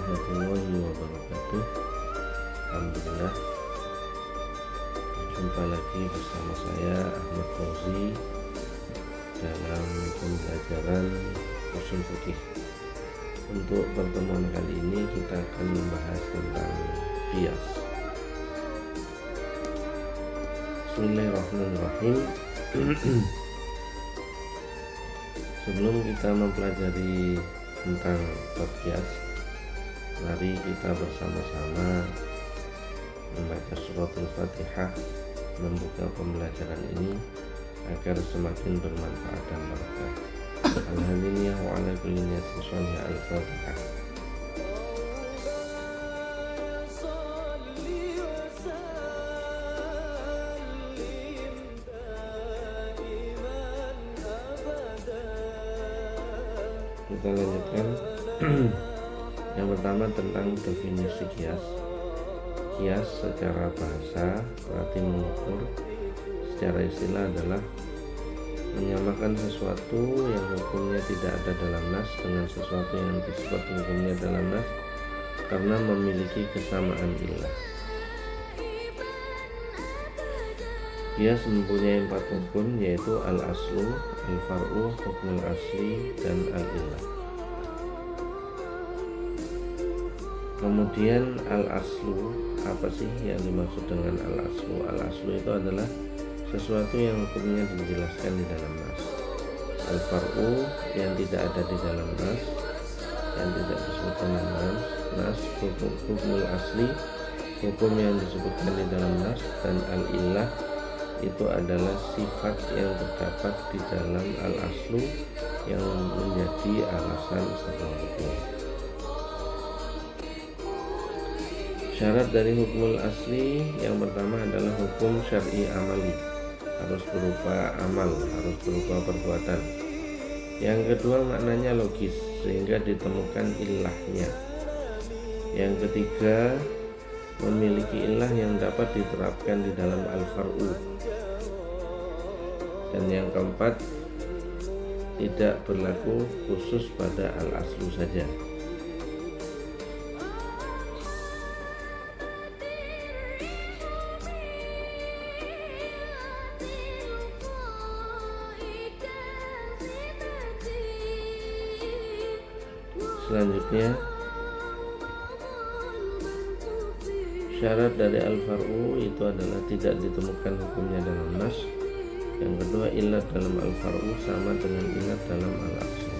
warahmatullahi wabarakatuh. Alhamdulillah, jumpa lagi bersama saya Ahmad Fauzi dalam pembelajaran ushul fikih. Untuk pertemuan kali ini kita akan membahas tentang qiyas. Bismillahirrahmanirrahim. Sebelum kita mempelajari tentang bab qiyas, mari kita bersama-sama membaca surat Al-Fatihah, membuka pembelajaran ini agar semakin bermanfaat dan berkah. Alhamdulillah wa ala kulli niyatin shalihah. Al-Fatihah. Kita lanjutkan. Yang pertama tentang definisi qiyas. Qiyas secara bahasa berarti mengukur. Secara istilah adalah menyamakan sesuatu yang hukumnya tidak ada dalam nas dengan sesuatu yang disebut hukumnya dalam nas karena memiliki kesamaan ilah. Qiyas mempunyai 4 rukun, yaitu al-aslu, al-far'u, hukmul asli, dan al-ilah. Kemudian al-aslu, apa sih yang dimaksud dengan al-aslu? Al-aslu itu adalah sesuatu yang hukumnya dijelaskan di dalam nas. Al-far'u yang tidak ada di dalam nas, yang tidak disebutkan di dalam nas. Hukmul asli, hukum yang disebutkan di dalam nas. Dan al-ilah itu adalah sifat yang terdapat di dalam al-aslu yang menjadi alasan sebuah hukum. Syarat dari hukmul asli yang pertama adalah hukum syar'i amali, harus berupa amal, harus berupa perbuatan. Yang kedua maknanya logis sehingga ditemukan ilahnya. Yang ketiga memiliki ilah yang dapat diterapkan di dalam al-far'u. Dan yang keempat tidak berlaku khusus pada al-aslu saja. Selanjutnya, syarat dari al-far'u itu adalah tidak ditemukan hukumnya dalam nas. Yang kedua, ilat dalam al-far'u sama dengan ilat dalam al-aslu.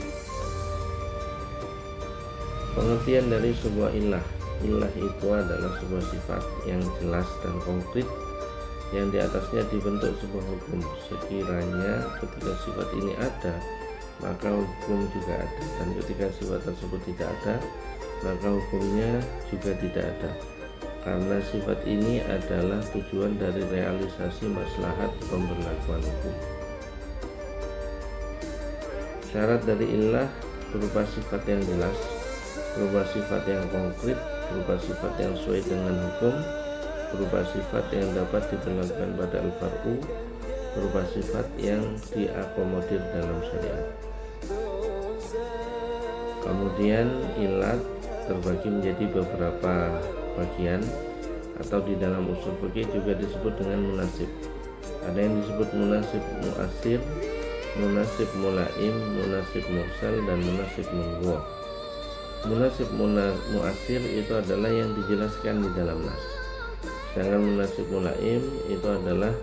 Pengertian dari sebuah ilah. Ilah itu adalah sebuah sifat yang jelas dan konkret yang di atasnya dibentuk sebuah hukum. Sekiranya ketika sifat ini ada, maka hukum juga ada, dan ketika sifat tersebut tidak ada, maka hukumnya juga tidak ada, karena sifat ini adalah tujuan dari realisasi maslahat pemberlakuan hukum. Syarat dari ilah berupa sifat yang jelas, berupa sifat yang konkret, berupa sifat yang sesuai dengan hukum, berupa sifat yang dapat diberlakukan pada al-far'u, berupa sifat yang diakomodir dalam syariat. Kemudian ilat terbagi menjadi beberapa bagian, atau di dalam ushul fikih juga disebut dengan munasib. Ada yang disebut munasib mu'asir, munasib mulaim, munasib mursal, dan munasib mulgha. Munasib mu'asir itu adalah yang dijelaskan di dalam nas. Sedangkan munasib mulaim itu adalah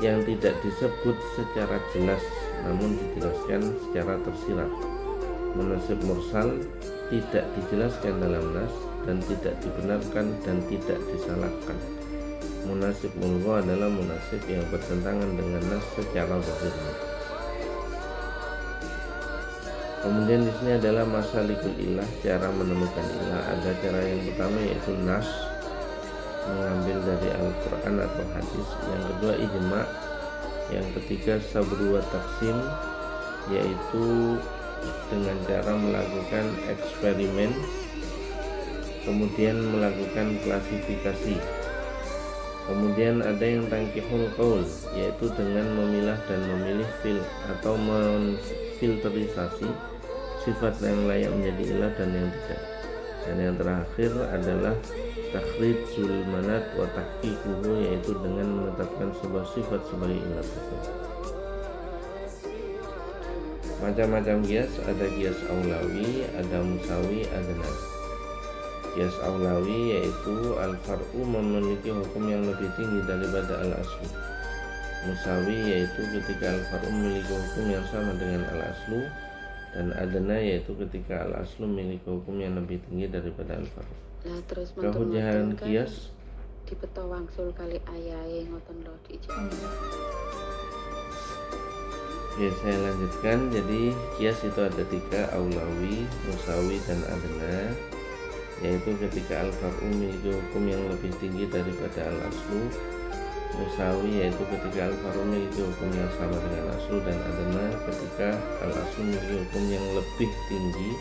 yang tidak disebut secara jelas namun dijelaskan secara tersirat. Munasib mursal tidak dijelaskan dalam nas dan tidak dibenarkan dan tidak disalahkan. Munasib mulgha adalah munasib yang bertentangan dengan nas secara zahirnya. Kemudian di sini adalah masalikul ilah, cara menemukan ilah. Ada cara yang pertama yaitu nas, mengambil dari Al-Quran atau hadis. Yang kedua ijma'. Yang ketiga sabru wa taksim, yaitu dengan cara melakukan eksperimen, kemudian melakukan klasifikasi. Kemudian ada yang tangkihul qaul, yaitu dengan memilah dan memilih atau memfilterisasi sifat yang layak menjadi ilah dan yang tidak. Dan yang terakhir adalah takhrijul manat wa tahqiquhu, yaitu dengan menetapkan sebuah sifat sebagai ilat hukum. Macam-macam kias, ada kias aulawi, ada musawi, ada nas. Kias aulawi yaitu al-far'u memiliki hukum yang lebih tinggi daripada al-aslu. Musawi yaitu ketika al-far'u memiliki hukum yang sama dengan al-aslu, dan adana yaitu ketika al-aslu memiliki hukum yang lebih tinggi daripada al-far'u. Nah, terus kehujahan kias dipeta wangsul kali ayahe ngoten lho dijawab. Oke, saya lanjutkan. Jadi kias itu ada 3, aulawi, musawi, dan adana, yaitu ketika al-far'u memiliki hukum yang lebih tinggi daripada al-aslu, musawi yaitu ketika al-far'u memiliki hukum yang sama dengan aslu, dan adana ketika al-aslu memiliki hukum yang lebih tinggi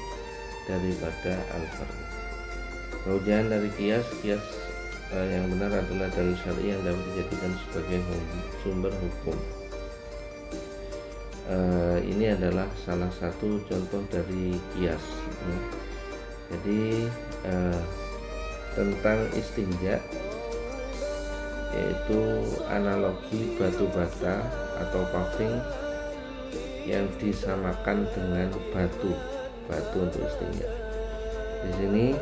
daripada al-far'u. Kehujahan dari kias yang benar adalah dalil syar'i yang dapat dijadikan sebagai sumber hukum. Ini adalah salah satu contoh dari kias. Jadi tentang istinja, yaitu analogi batu bata atau paving yang disamakan dengan batu untuk istinja. Di sini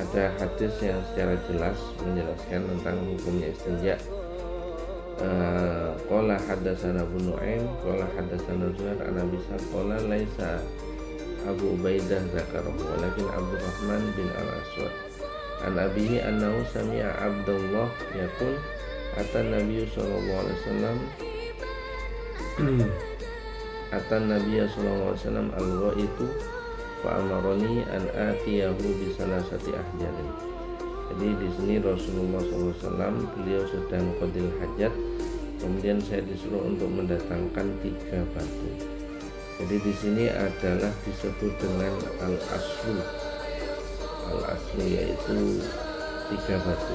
ada hadis yang secara jelas menjelaskan tentang hukumnya istinja. Qala hadatsana Abu Nu'aim qala hadatsana Zuhair an Abi Sa'id qala laisa Abu Ubaidah zakarahu walakin Abdurrahman bin Al-Aswad an abihi annahu sami'a Abdullah yaqul atan Nabiy sallallahu alaihi wasallam al-ghaitu fa amaroni an atiyahu bi salasati ahjarin. Jadi di sini Rasulullah SAW beliau sedang qadil hajat, kemudian saya disuruh untuk mendatangkan 3 batu. Jadi di sini adalah disebut dengan al-aslu yaitu 3 batu.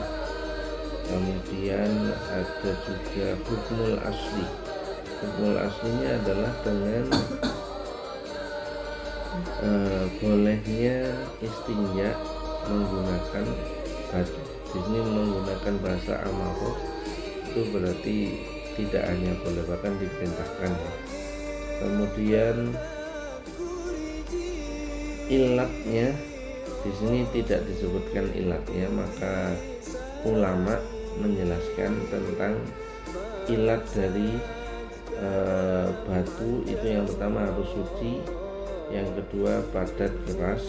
Kemudian ada juga hukmul asli. Hukmul aslinya adalah dengan bolehnya istinja menggunakan batu. Di sini menggunakan bahasa amaroh itu berarti tidak hanya boleh, bahkan diperintahkan. Kemudian ilatnya di sini tidak disebutkan ilatnya, maka ulama menjelaskan tentang ilat dari batu itu. Yang pertama harus suci, yang kedua padat keras,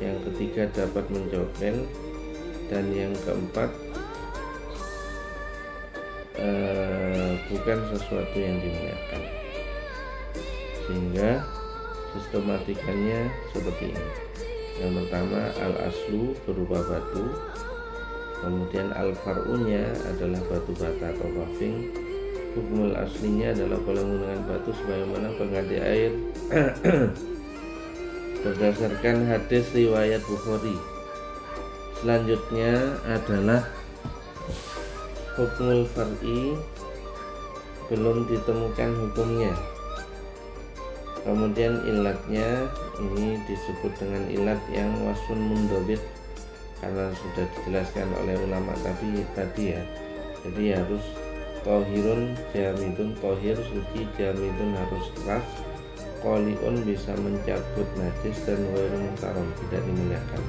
yang ketiga dapat mencokel, dan yang keempat bukan sesuatu yang dimuliakan. Sehingga sistematikanya seperti ini. Yang pertama al-aslu berupa batu, kemudian al-far'unya adalah batu bata atau paving, hukmul aslinya adalah boleh menggunakan batu sebagaimana pengganti air berdasarkan hadis riwayat Bukhari. Selanjutnya adalah hukmul far'i, belum ditemukan hukumnya. Kemudian ilatnya ini disebut dengan ilat yang wasfun mundobit, karena sudah dijelaskan oleh ulama tadi ya. Jadi harus tohirun jamidun, tohir suci, jamidun harus keras, qoliun bisa mencabut najis, dan ghairu muhtaram tidak dimuliakan.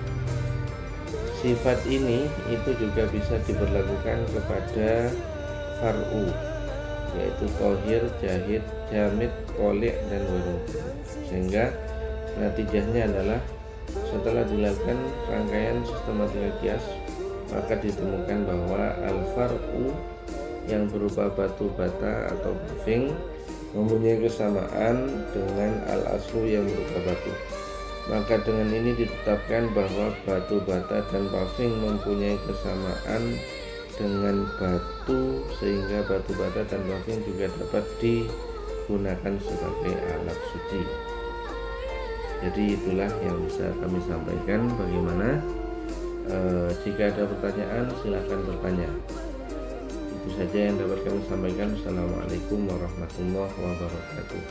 Sifat ini itu juga bisa diberlakukan kepada far'u, yaitu tohir, jahid, jamid, qoli' dan ghairu. Sehingga natijahnya adalah setelah dilakukan rangkaian sistematika kias, maka ditemukan bahwa al-far'u yang berupa batu bata atau paving mempunyai kesamaan dengan al-aslu yang berupa batu. Maka dengan ini ditetapkan bahwa batu bata dan paving mempunyai kesamaan dengan batu, sehingga batu bata dan paving juga dapat digunakan sebagai alat suci. Jadi itulah yang bisa kami sampaikan. Bagaimana? Jika ada pertanyaan silakan bertanya. Itu saja yang dapat kami sampaikan. Assalamualaikum warahmatullahi wabarakatuh.